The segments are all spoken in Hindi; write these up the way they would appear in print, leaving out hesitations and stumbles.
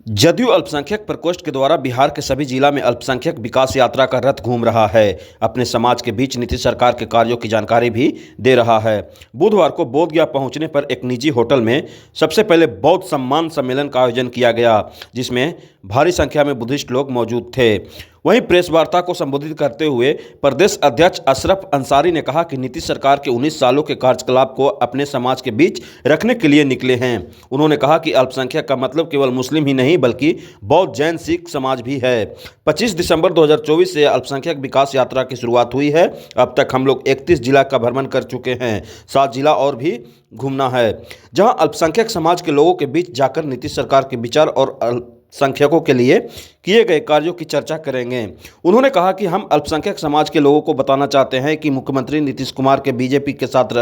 जदयू अल्पसंख्यक प्रकोष्ठ के द्वारा बिहार के सभी जिला में अल्पसंख्यक विकास यात्रा का रथ घूम रहा है। अपने समाज के बीच नीतीश सरकार के कार्यों की जानकारी भी दे रहा है। बुधवार को बोधगया पहुंचने पर एक निजी होटल में सबसे पहले बौद्ध सम्मान सम्मेलन का आयोजन किया गया, जिसमें भारी संख्या में बुद्धिस्ट लोग मौजूद थे। वहीं प्रेस वार्ता को संबोधित करते हुए प्रदेश अध्यक्ष अशरफ अंसारी ने कहा कि नीतीश सरकार के 19 सालों के कार्यकलाप को अपने समाज के बीच रखने के लिए निकले हैं। उन्होंने कहा कि अल्पसंख्यक का मतलब केवल मुस्लिम ही नहीं बल्कि बौद्ध, जैन, सिख समाज भी है। 25 दिसंबर 2024 से अल्पसंख्यक विकास यात्रा की शुरुआत हुई है। अब तक हम लोग 31 जिला का भ्रमण कर चुके हैं। 7 जिला और भी घूमना है, जहां अल्पसंख्यक समाज के लोगों के बीच जाकर नीतीश सरकार के विचार और अल्पसंख्यकों के लिए किए गए कार्यों की चर्चा करेंगे। उन्होंने कहा कि हम अल्पसंख्यक समाज के लोगों को बताना चाहते हैं कि मुख्यमंत्री नीतीश कुमार के बीजेपी के साथ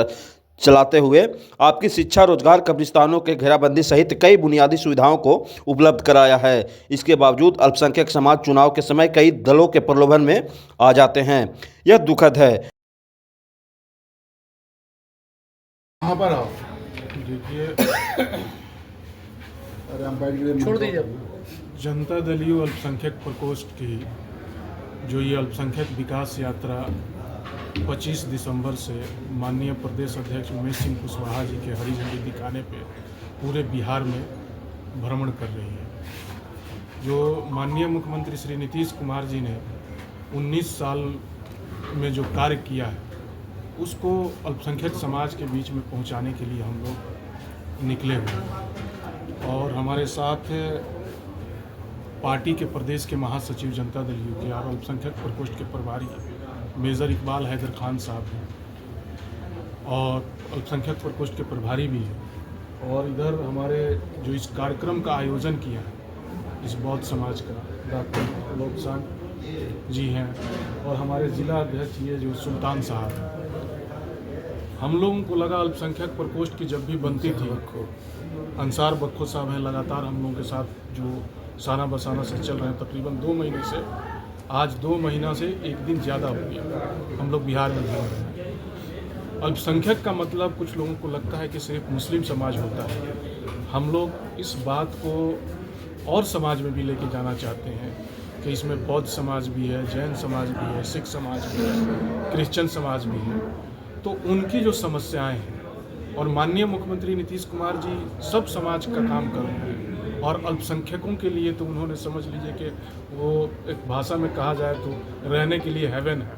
चलाते हुए आपकी शिक्षा, रोजगार, कब्रिस्तानों के घेराबंदी सहित कई बुनियादी सुविधाओं को उपलब्ध कराया है। इसके बावजूद अल्पसंख्यक समाज चुनाव के समय कई दलों के प्रलोभन में आ जाते हैं। यह दुखद है। कहाँ पर आओ? देखिए, छोड़ दीजिए। जनता दलीय अल्पसंख्यक प्रकोष्ठ की जो ये अल्पसंख्यक विकास यात्रा 25 दिसंबर से माननीय प्रदेश अध्यक्ष उमेश सिंह कुशवाहा जी के हरी झंडी दिखाने पे पूरे बिहार में भ्रमण कर रही है। जो माननीय मुख्यमंत्री श्री नीतीश कुमार जी ने 19 साल में जो कार्य किया है उसको अल्पसंख्यक समाज के बीच में पहुंचाने के लिए हम लोग निकले हुए हैं। और हमारे साथ पार्टी के प्रदेश के महासचिव जनता दल के और अल्पसंख्यक प्रकोष्ठ के प्रभारी मेजर इकबाल हैदर खान साहब हैं और अल्पसंख्यक प्रकोष्ठ के प्रभारी भी हैं। और इधर हमारे जो इस कार्यक्रम का आयोजन किया है इस बौद्ध समाज का डॉक्टर लोबसांग जी हैं और हमारे जिला अध्यक्ष ये जो सुल्तान साहब हैं। हम लोगों को लगा अल्पसंख्यक प्रकोष्ठ की जब भी बनती थी, अंसार बख्खो साहब हैं लगातार हम लोगों के साथ जो साना बसाना से चल रहे हैं, तकरीबन 2 महीने से, आज 2 महीना से एक दिन ज़्यादा हो गया हम लोग बिहार में घूम रहे हैं। अल्पसंख्यक का मतलब कुछ लोगों को लगता है कि सिर्फ मुस्लिम समाज होता है। हम लोग इस बात को और समाज में भी लेके जाना चाहते हैं कि इसमें बौद्ध समाज भी है, जैन समाज भी है, सिख समाज भी है, क्रिश्चियन समाज भी है। तो उनकी जो समस्याएं हैं, और माननीय मुख्यमंत्री नीतीश कुमार जी सब समाज का काम कर रहे हैं और अल्पसंख्यकों के लिए तो उन्होंने समझ लीजिए कि वो एक भाषा में कहा जाए तो रहने के लिए हेवन है।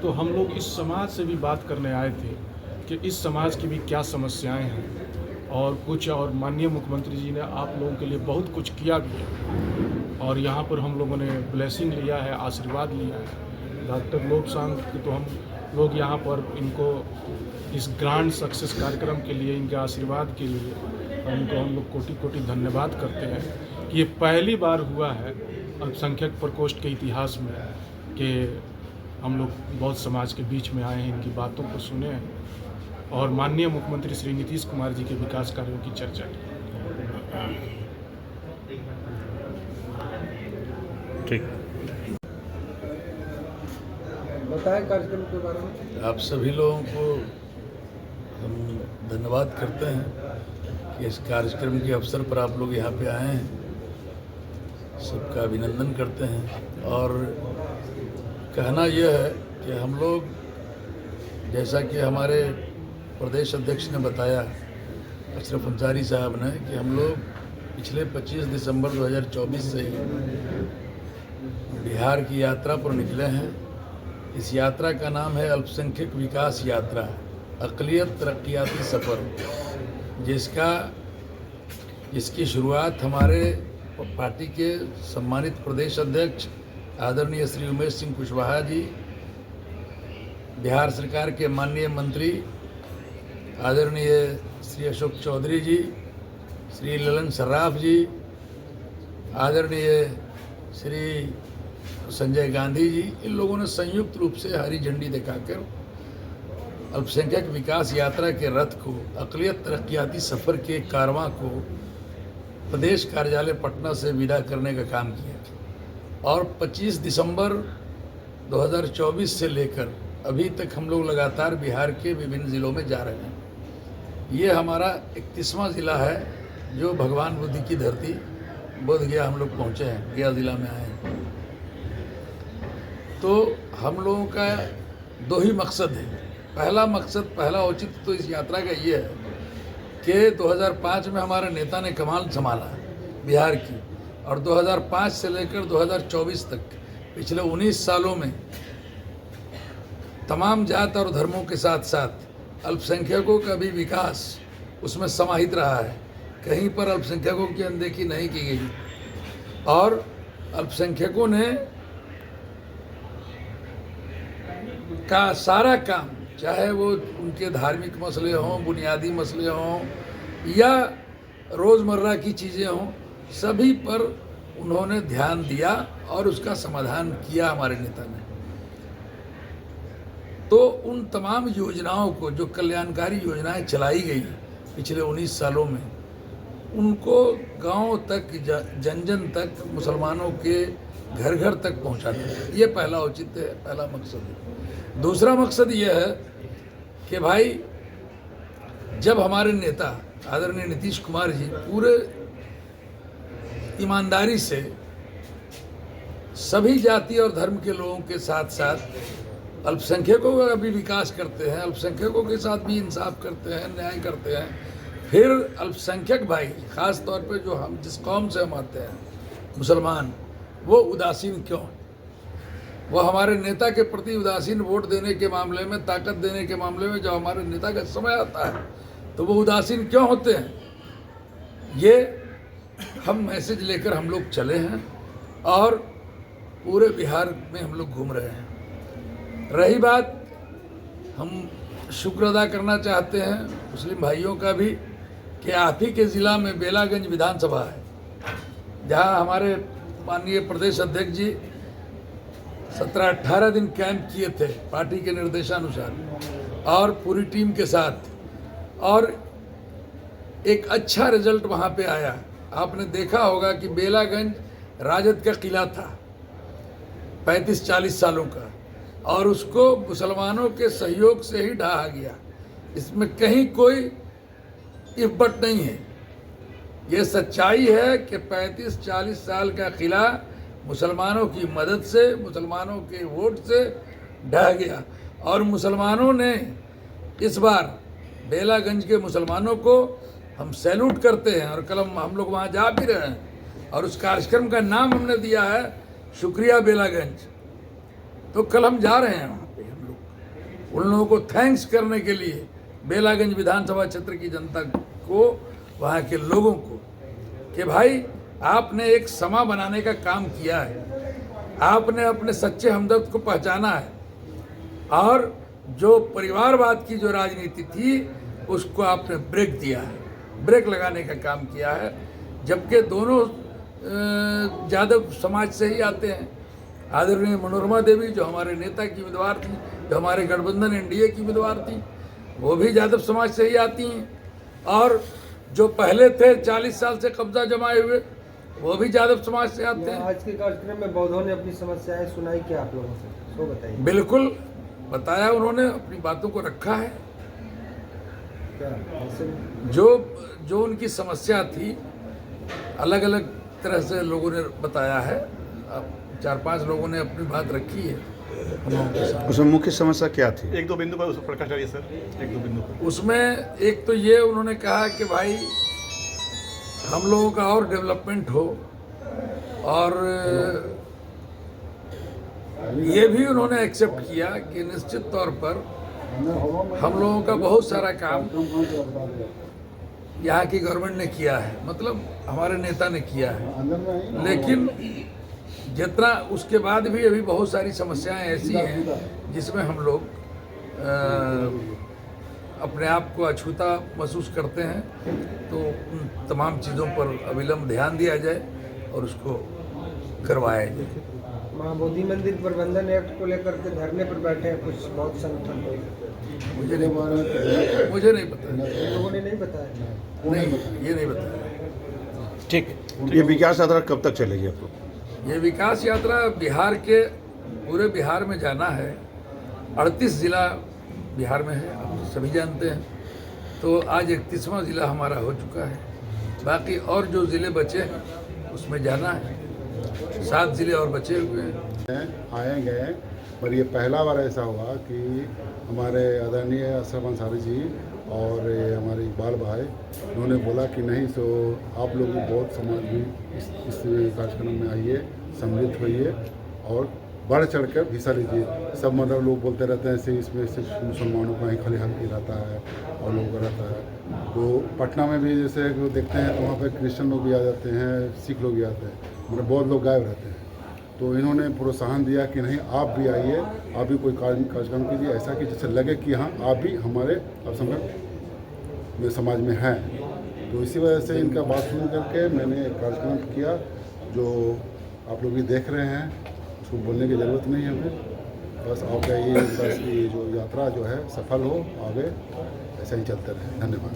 तो हम लोग इस समाज से भी बात करने आए थे कि इस समाज की भी क्या समस्याएं हैं और माननीय मुख्यमंत्री जी ने आप लोगों के लिए बहुत कुछ किया भी है और यहाँ पर हम लोगों ने ब्लेसिंग लिया है, आशीर्वाद लिया है। डॉक्टर लोबसांग की तो हम लोग यहाँ पर इनको इस ग्रांड सक्सेस कार्यक्रम के लिए, इनके आशीर्वाद के लिए उनको हम लोग कोटि कोटि धन्यवाद करते हैं कि ये पहली बार हुआ है अल्पसंख्यक प्रकोष्ठ के इतिहास में कि हम लोग बौद्ध समाज के बीच में आए हैं, इनकी बातों को सुने हैं और माननीय मुख्यमंत्री श्री नीतीश कुमार जी के विकास कार्यों की चर्चा की। ठीक, बताएं कार्यक्रम के बारे में। आप सभी लोगों को हम धन्यवाद करते हैं कि इस कार्यक्रम के अवसर पर आप लोग यहाँ पे आए हैं। सबका अभिनंदन करते हैं और कहना यह है कि हम लोग, जैसा कि हमारे प्रदेश अध्यक्ष ने बताया, अशरफ अंसारी साहब ने, कि हम लोग पिछले 25 दिसंबर 2024 से ही बिहार की यात्रा पर निकले हैं। इस यात्रा का नाम है अल्पसंख्यक विकास यात्रा, अक़लियत तरक्याती सफ़र, जिसकी शुरुआत हमारे पार्टी के सम्मानित प्रदेश अध्यक्ष आदरणीय श्री उमेश सिंह कुशवाहा जी, बिहार सरकार के माननीय मंत्री आदरणीय श्री अशोक चौधरी जी, श्री ललन सर्राफ जी, आदरणीय श्री संजय गांधी जी, इन लोगों ने संयुक्त रूप से हरी झंडी दिखाकर अल्पसंख्यक विकास यात्रा के रथ को, अक़लियत तरक्याती सफ़र के कारवां को प्रदेश कार्यालय पटना से विदा करने का काम किया। और 25 दिसंबर 2024 से लेकर अभी तक हम लोग लगातार बिहार के विभिन्न ज़िलों में जा रहे हैं। ये हमारा 31वां ज़िला है जो भगवान बुद्ध की धरती बोधगया हम लोग पहुँचे हैं, गया ज़िला में आए हैं। तो हम लोगों का दो ही मकसद है। पहला मकसद, पहला औचित्य तो इस यात्रा का ये है कि 2005 में हमारे नेता ने कमान संभाला बिहार की, और 2005 से लेकर 2024 तक पिछले 19 सालों में तमाम जात और धर्मों के साथ साथ अल्पसंख्यकों का भी विकास उसमें समाहित रहा है। कहीं पर अल्पसंख्यकों की अनदेखी नहीं की गई, और अल्पसंख्यकों ने का सारा काम, चाहे वो उनके धार्मिक मसले हों, बुनियादी मसले हों या रोज़मर्रा की चीज़ें हों, सभी पर उन्होंने ध्यान दिया और उसका समाधान किया हमारे नेता ने। तो उन तमाम योजनाओं को, जो कल्याणकारी योजनाएं चलाई गई पिछले 19 सालों में, उनको गांव तक, जन जन तक, मुसलमानों के घर घर तक पहुंचाना, ये पहला औचित्य है, पहला मकसद है। दूसरा मकसद ये है कि भाई, जब हमारे नेता आदरणीय नीतीश कुमार जी पूरे ईमानदारी से सभी जाति और धर्म के लोगों के साथ साथ अल्पसंख्यकों का भी विकास करते हैं, अल्पसंख्यकों के साथ भी इंसाफ करते हैं, न्याय करते हैं, फिर अल्पसंख्यक भाई, ख़ास तौर पे जो हम जिस कौम से हम आते हैं, मुसलमान, वो उदासीन क्यों हैं? वो हमारे नेता के प्रति उदासीन वोट देने के मामले में, ताकत देने के मामले में, जब हमारे नेता का समय आता है तो वो उदासीन क्यों होते हैं? ये हम मैसेज लेकर हम लोग चले हैं और पूरे बिहार में हम लोग घूम रहे हैं। रही बात, हम शुक्र अदा करना चाहते हैं मुस्लिम भाइयों का भी कि आप ही के ज़िला में बेलागंज विधानसभा है, जहां हमारे माननीय प्रदेश अध्यक्ष जी 17-18 दिन कैंप किए थे पार्टी के निर्देशानुसार और पूरी टीम के साथ, और एक अच्छा रिजल्ट वहाँ पे आया। आपने देखा होगा कि बेलागंज राजद का किला था 35-40 सालों का, और उसको मुसलमानों के सहयोग से ही ढहा गया। इसमें कहीं कोई इफ़्बट नहीं है, ये सच्चाई है कि 35-40 साल का किला मुसलमानों की मदद से, मुसलमानों के वोट से ढह गया। और मुसलमानों ने इस बार, बेलागंज के मुसलमानों को हम सैल्यूट करते हैं, और कल हम लोग वहाँ जा भी रहे हैं, और उस कार्यक्रम का नाम हमने दिया है शुक्रिया बेलागंज। तो कल हम जा रहे हैं वहाँ पे, हम लोग उन लोगों को थैंक्स करने के लिए, बेलागंज विधानसभा क्षेत्र की जनता को, वहाँ के लोगों को, कि भाई आपने एक समा बनाने का काम किया है, आपने अपने सच्चे हमदर्द को पहचाना है, और जो परिवारवाद की जो राजनीति थी उसको आपने ब्रेक दिया है, ब्रेक लगाने का काम किया है। जबकि दोनों यादव समाज से ही आते हैं। आदरणीय मनोरमा देवी जो हमारे नेता की उम्मीदवार थी, जो हमारे गठबंधन एनडीए की उम्मीदवार थी, वो भी यादव समाज से ही आती हैं, और जो पहले थे 40 साल से कब्जा जमाए हुए, वो भी यादव समाज से आते हैं। आज के कार्यक्रम में बौद्धों ने अपनी समस्याएं सुनाई क्या आप लोगों से, तो बताइए। बिल्कुल बताया, उन्होंने अपनी बातों को रखा है। क्या ऐसे जो उनकी समस्या थी, अलग अलग तरह से लोगों ने बताया है। अब 4-5 लोगों ने अपनी बात रखी है हम लोगों के साथ। उसमें मुख्य समस्या क्या थी? एक दो बिंदु पर उस पर प्रकाश डालिए सर, एक दो बिंदु पर। उसमें एक तो ये उन्होंने कहा कि भाई हम लोगों का और डेवलपमेंट हो, और ये भी उन्होंने एक्सेप्ट किया कि निश्चित तौर पर हम लोगों का बहुत सारा काम यहाँ की गवर्नमेंट ने किया है, मतलब हमारे नेता ने किया है, लेकिन जितना उसके बाद भी अभी बहुत सारी समस्याएं ऐसी हैं जिसमें हम लोग अपने आप को अछूता महसूस करते हैं। तो उन तमाम चीज़ों पर अविलंब ध्यान दिया जाए और उसको करवाया जाए। महाबोधि मंदिर प्रबंधन एक्ट को लेकर के धरने पर बैठे हैं कुछ बहुत संगठन लोग। मुझे नहीं पता, इन लोगों ने नहीं बताया। नहीं, ये नहीं बताया। ठीक। ये विकास यात्रा कब तक चलेगी आपको? ये विकास यात्रा बिहार के, पूरे बिहार में जाना है। 38 ज़िला बिहार में है, आप सभी जानते हैं। तो आज 31वां ज़िला हमारा हो चुका है। बाकी और जो ज़िले बचे हैं उसमें जाना है। 7 जिले और बचे हुए हैं। आए गए, पर ये पहला बार ऐसा हुआ कि हमारे आदरणीय अशरफ अंसारी जी और ये हमारे इकबाल भाई उन्होंने बोला कि नहीं सो आप लोग बहुत समाज में इस कार्यक्रम में आइए, सम्मिलित होइए और बढ़ चढ़ कर हिस्सा लीजिए। सब मतलब लोग बोलते रहते हैं ऐसे इसमें सिर्फ मुसलमानों का ही खाली हक रहता है और लोगों का रहता है। तो पटना में भी जैसे वो देखते हैं तो वहाँ पे क्रिश्चियन लोग भी आ जाते हैं, सिख लोग भी आते हैं, मतलब बहुत लोग गायब रहते हैं। तो इन्होंने प्रोत्साहन दिया कि नहीं आप भी आइए, आप भी कोई कार्यक्रम कीजिए ऐसा कि जैसे लगे कि हाँ आप भी हमारे अल्पसंख्यक समाज में हैं। तो इसी वजह से इनका बात सुन करके मैंने एक कार्यक्रम किया जो आप लोग भी देख रहे हैं, उसको बोलने की ज़रूरत नहीं है हमें, बस आप ये बस ये जो यात्रा जो है सफल हो, आगे ऐसा ही चलते रहे। धन्यवाद।